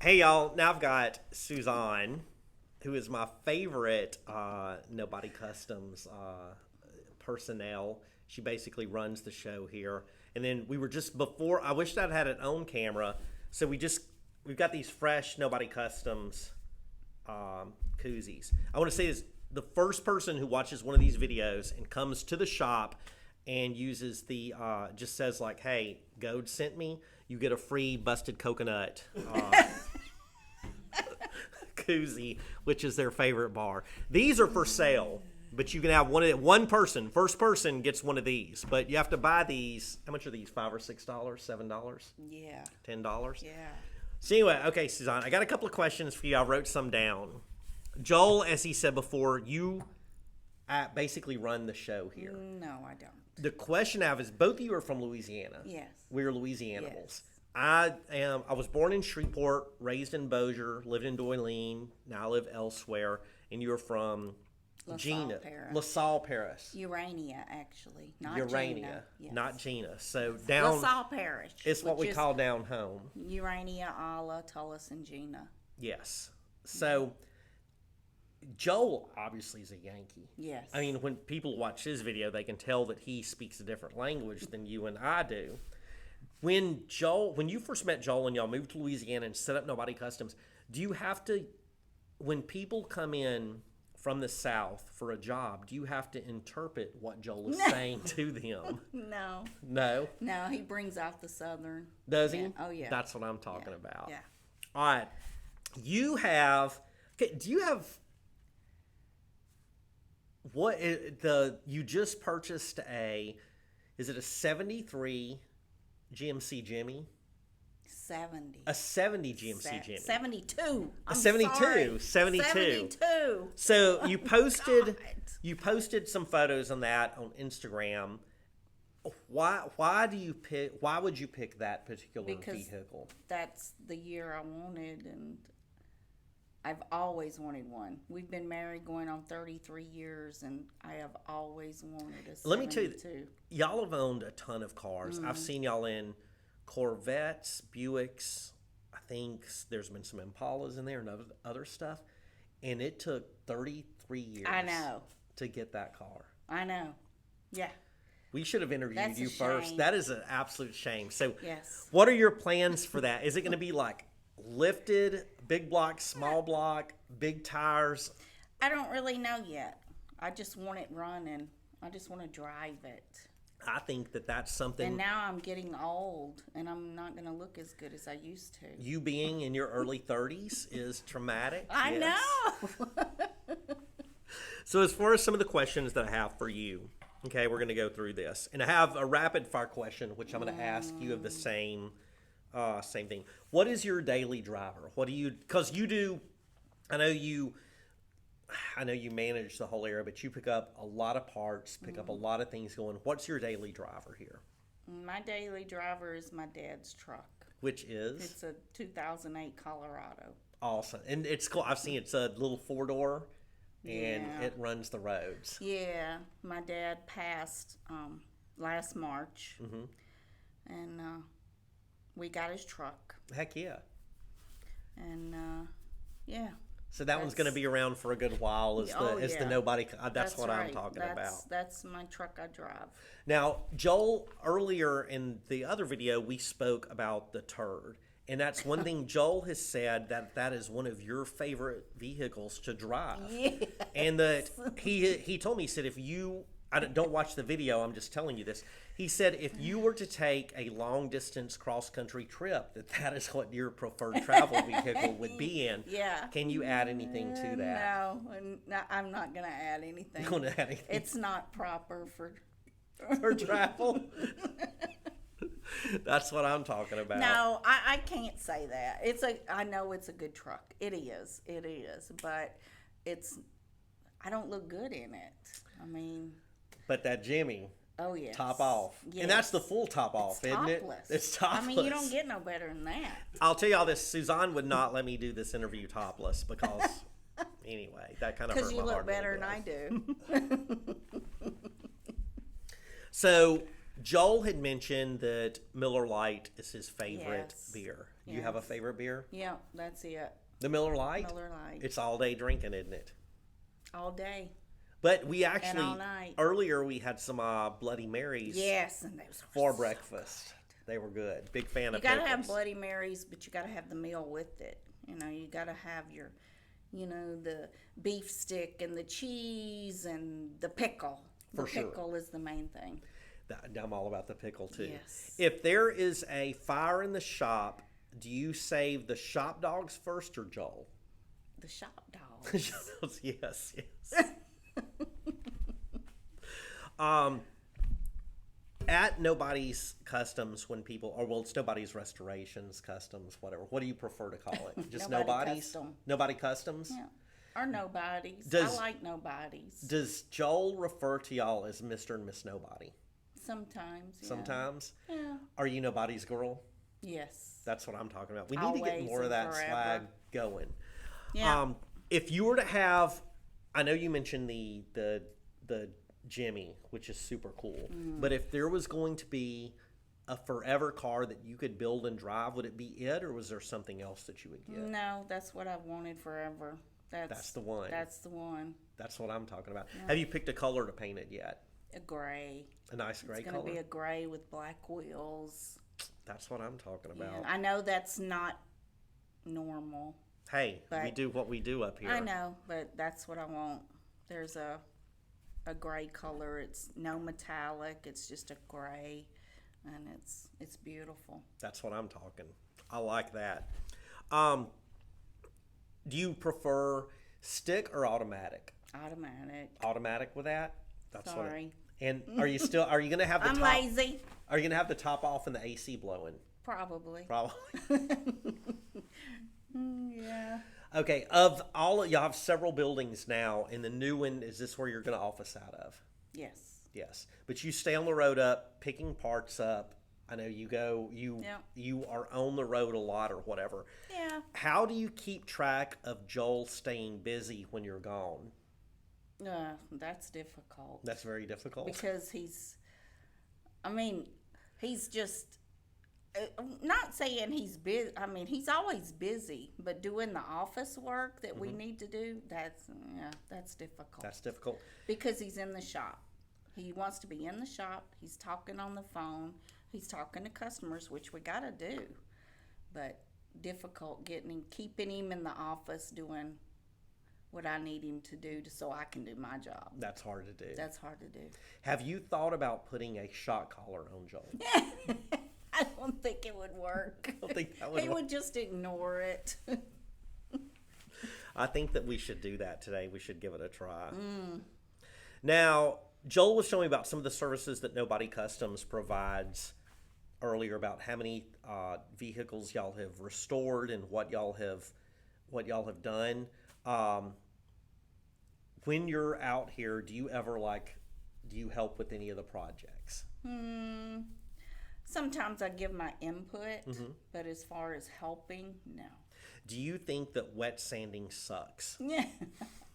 Hey y'all, now I've got Suzonne, who is my favorite Nobody Customs personnel. She basically runs the show here. And then we were just before, I wished I'd had an on camera. So we've got these fresh Nobody Customs koozies. I want to say this the first person who watches one of these videos and comes to the shop and uses just says like, hey, Goad sent me, you get a free busted coconut koozie, which is their favorite bar. These are for sale, but you can have first person gets one of these, but you have to buy these. How much are these? $5 or $6, $7, Yeah. $10. Yeah. So anyway, okay, Suzanne, I got a couple of questions for you. I wrote some down. Joel, as he said before, you basically run the show here. No, I don't. The question I have is, both of you are from Louisiana. Yes. We're Louisianimals. Yes. I was born in Shreveport, raised in Bossier, lived in Doyline. Now I live elsewhere. And you're from LaSalle, Paris. Urania, actually. Not Urania, Gina. Yes. not Gina. So down. LaSalle Parish. It's what we call down home. Urania, Alla, Tullis, and Gina. Yes. So Joel obviously is a Yankee. Yes. I mean, when people watch his video, they can tell that he speaks a different language than you and I do. When you first met Joel and y'all moved to Louisiana and set up Nobody Customs, do you have to, when people come in from the South for a job, do you have to interpret what Joel is saying to them? No. No? No, he brings out the Southern. Does he? Yeah. Oh, yeah. That's what I'm talking about. Yeah. All right. Do you have, you just purchased is it a 73 GMC Jimmy? 70. A 70 GMC Jimmy. 72. A 72. Sorry. 72. 72. So you posted God. you posted some photos on that on Instagram. Why would you pick that particular vehicle? That's the year I wanted, and I've always wanted one. We've been married going on 33 years, and I have always wanted a 72. Let me tell you, y'all have owned a ton of cars. I've seen y'all in Corvettes, Buicks. I think there's been some Impalas in there and other stuff. And it took 33 years I know. to get that car. I know. Yeah. We should have interviewed That's you a first. shame. That is an absolute shame. So Yes. what are your plans for that? Is it going to be like lifted, big block, small block, big tires? I don't really know yet. I just want it running. I just want to drive it. I think that's something. And now I'm getting old, and I'm not going to look as good as I used to. You being in your early 30s is traumatic. I Yes. know. So as far as some of the questions that I have for you, okay, we're going to go through this. And I have a rapid fire question, which I'm going to ask you of the same thing. What is your daily driver? What do you, because you do, I know you manage the whole area, but you pick up a lot of parts, pick up a lot of things going. What's your daily driver here? My daily driver is my dad's truck. Which is? It's a 2008 Colorado. Awesome. And it's cool. I've seen it's a little 4-door. And Yeah. it runs the roads. Yeah, my dad passed last March, and we got his truck, Heck yeah. and yeah. So that one's going to be around for a good while. As the nobody. That's what right. I'm talking about. That's my truck I drive. Now, Joel, earlier in the other video, we spoke about the turd. And that's one thing Joel has said, that is one of your favorite vehicles to drive. Yes. And that he told me, he said, if you, I don't watch the video, I'm just telling you this. He said, if you were to take a long distance cross country trip, that is what your preferred travel vehicle would be in. Yeah. Can you add anything to that? No, I'm not going to add anything. You want to add anything It's not proper for for travel? That's what I'm talking about. No, I can't say that. I know it's a good truck. It is, but I don't look good in it. I mean. But that Jimmy. Oh, yes. Top off. Yes. And that's the full top off, isn't it? It's topless. I mean, you don't get no better than that. I'll tell you all this. Suzanne would not let me do this interview topless because, anyway, that kind of hurt my heart. Because you look better than I do. So Joel had mentioned that Miller Lite is his favorite Yes. beer. You have a Yes. favorite beer? Yeah, that's it. The Miller Lite? Miller Lite. It's all day drinking, isn't it? All day But we and actually, all night. earlier we had some Bloody Marys Yes, and those were for so breakfast. They were good. Big fan You of gotta have pickles. Bloody Marys, but you gotta have the meal with it. You know, you gotta have your, the beef stick and the cheese and the pickle. For the sure. pickle is the main thing. I'm all about the pickle too. Yes. If there is a fire in the shop, do you save the shop dogs first or Joel? The shop dogs. Yes, yes. At Nobody's Customs, when people, or well, it's Nobody's Restorations, Customs, whatever. What do you prefer to call it? Just Nobody Nobody's? Custom. Nobody Customs? Yeah. Or nobodies. Does- I like nobodies. Does Joel refer to y'all as Mr. and Miss Nobody? Sometimes. Yeah. Sometimes? Yeah. Are you Nobody's girl? Yes. That's what I'm talking about. We need to get Always more of and that forever. swag going. Yeah. If you were to have, I know you mentioned the Jimmy, which is super cool, but if there was going to be a forever car that you could build and drive, would it be it, or was there something else that you would get? No, that's what I've wanted forever. That's the one. That's the one. That's what I'm talking about. Have you picked a color to paint it yet? A gray. A nice gray It's going color? to be a gray with black wheels. That's what I'm talking about. And I know that's not normal. Hey, we But- do what we do up here. I know, but that's what I want. There's a gray color. It's no metallic. It's just a gray, and it's beautiful. That's what I'm talking. I like that. Do you prefer stick or automatic? Automatic. Automatic with that? That's Sorry. And are you going to have the I'm top? lazy. Are you going to have the top off and the AC blowing? Probably. Probably. Yeah. Okay. Y'all have several buildings now, and the new one, is this where you're going to office out of? Yes. Yes. But you stay on the road up, picking parts up. I know you go. Yeah. You are on the road a lot or whatever. Yeah. How do you keep track of Joel staying busy when you're gone? That's difficult. That's very difficult. Because he's just not saying he's busy. I mean, he's always busy, but doing the office work that we need to do, that's difficult. That's difficult. Because he's in the shop. He wants to be in the shop. He's talking on the phone. He's talking to customers, which we got to do. But difficult keeping him in the office doing what I need him to do so I can do my job. That's hard to do. That's hard to do. Have you thought about putting a shock collar on Joel? I don't think it would work. I don't think that would He work. would just ignore it. I think that we should do that today. We should give it a try. Now, Joel was showing me about some of the services that Nobody Customs provides earlier, about how many vehicles y'all have restored and what y'all have done. When you're out here, do you ever do you help with any of the projects? Sometimes I give my input, but as far as helping, no. Do you think that wet sanding sucks? Yeah,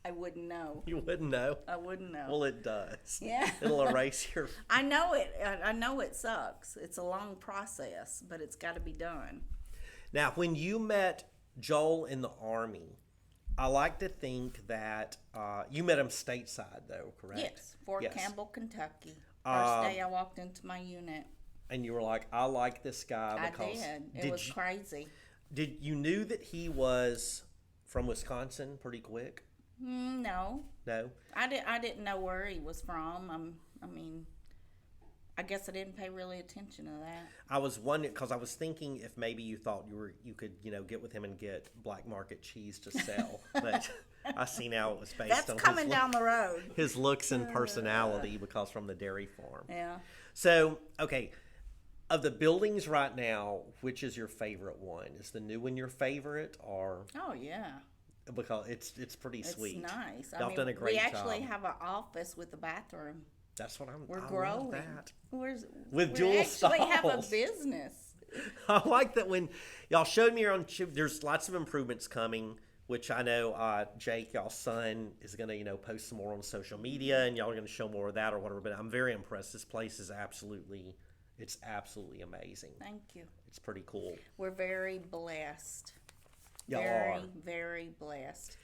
I wouldn't know. You wouldn't know. I wouldn't know. Well, it does. Yeah. It'll erase your. I know it. I know it sucks. It's a long process, but it's got to be done. Now, when you met Joel in the Army, I like to think that you met him stateside, though, correct? Yes, Fort Yes. Campbell, Kentucky. First day I walked into my unit. And you were like, I like this guy I because did. It was crazy. Did you knew that he was from Wisconsin pretty quick? No, No. I didn't know where he was from. I guess I didn't pay really attention to that. I was wondering because I was thinking if maybe you thought you could get with him and get black market cheese to sell, but I see now it was based That's on coming down the road. his looks and personality because from the dairy farm. Yeah. So, okay, of the buildings right now, which is your favorite one? Is the new one your favorite, or Oh yeah. because it's pretty It's sweet? nice. Y'all done a great we actually job. have an office with a bathroom. That's what We're I love growing. that. With With we dual actually have a stalls. business. I like that when y'all showed me there's lots of improvements coming, which I know Jake, y'all's son, is going to post some more on social media, and y'all are going to show more of that or whatever. But I'm very impressed. This place is absolutely amazing. Thank you. It's pretty cool. We're very blessed. Y'all Very, are. very blessed.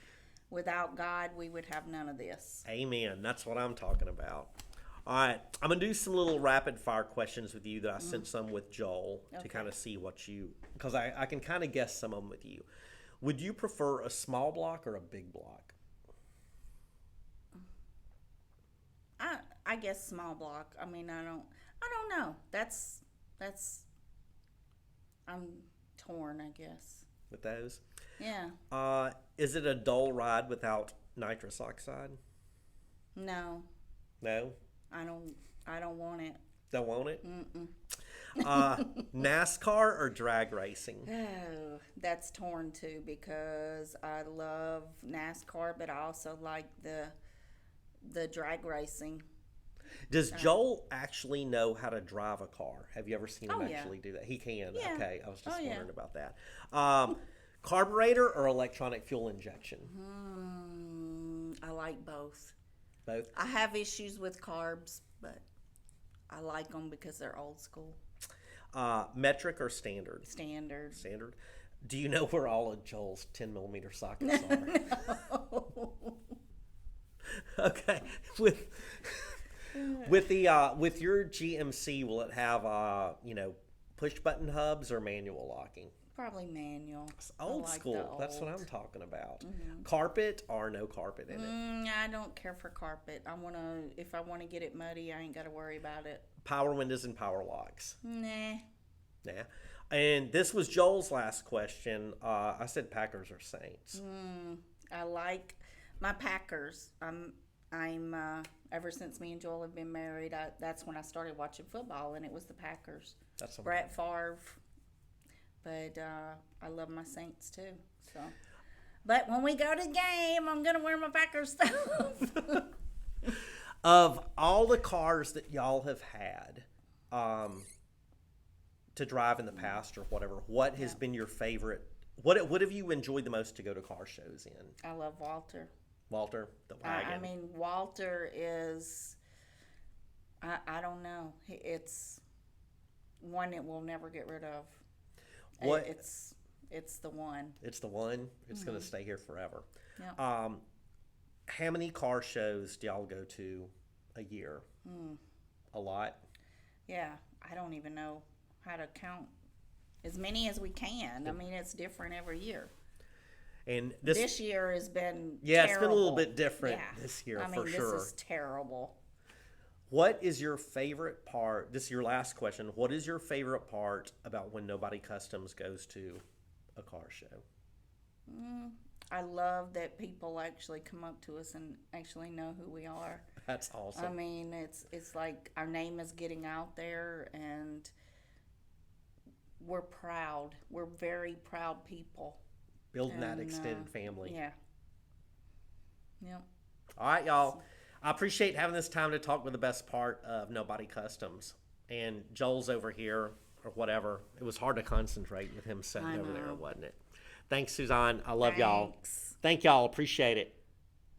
Without God, we would have none of this. Amen. That's what I'm talking about. All right, I'm gonna do some little rapid fire questions with you that I sent some with Joel to Okay. kind of see what you, because I can kind of guess some of them with you. Would you prefer a small block or a big block? I guess small block. I mean, I don't know. That's I'm torn, I guess. With those, Yeah. is it a dull ride without nitrous oxide? No, No, I don't want it. don't want it. Mm-mm. NASCAR or drag racing? Oh, that's torn too because I love NASCAR, but I also like the drag racing. Does Joel actually know how to drive a car? Have you ever seen him Oh, yeah. actually do that? He can. Yeah. Okay, I was just Oh, yeah. wondering about that. Carburetor or electronic fuel injection? I like both. Both. I have issues with carbs, but I like them because they're old school. Metric or standard? Standard. Standard. Do you know where all of Joel's 10 millimeter sockets are? Okay. With your GMC, will it have push button hubs or manual locking? Probably manual. It's I old like the school. That's what old. I'm talking about. Carpet or no carpet in it? I don't care for carpet. If I wanna get it muddy, I ain't gotta worry about it. Power windows and power locks. Nah. Yeah. And this was Joel's last question. I said Packers or Saints. I like my Packers. I'm ever since me and Joel have been married, that's when I started watching football, and it was the Packers. That's something. Brett Favre. But I love my Saints too. So, but when we go to the game, I'm gonna wear my Packers stuff. Of all the cars that y'all have had to drive in the past or whatever, what has been your favorite? What have you enjoyed the most to go to car shows in? I love Walter. Walter, the wagon. I mean, Walter is. I don't know. It's one that we'll never get rid of. What? It's the one. It's the one. It's going to stay here forever. Yeah. How many car shows do y'all go to a year? A lot. Yeah, I don't even know how to count. As many as we can. I mean, it's different every year. And This year has been yeah, terrible. it's been a little bit different Yeah. this year I mean, for sure. this is terrible. What is your favorite part? This is your last question. What is your favorite part about when Nobody Customs goes to a car show? I love that people actually come up to us and actually know who we are. That's I awesome. mean, it's like our name is getting out there, and we're proud. We're very proud people. Building that And, extended family. Yeah. Yep. All right, y'all. I appreciate having this time to talk with the best part of Nobody Customs. And Joel's over here or whatever. It was hard to concentrate with him sitting I over there, know. wasn't it? Thanks, Suzanne. I love y'all. Thanks. Thank y'all. Appreciate it.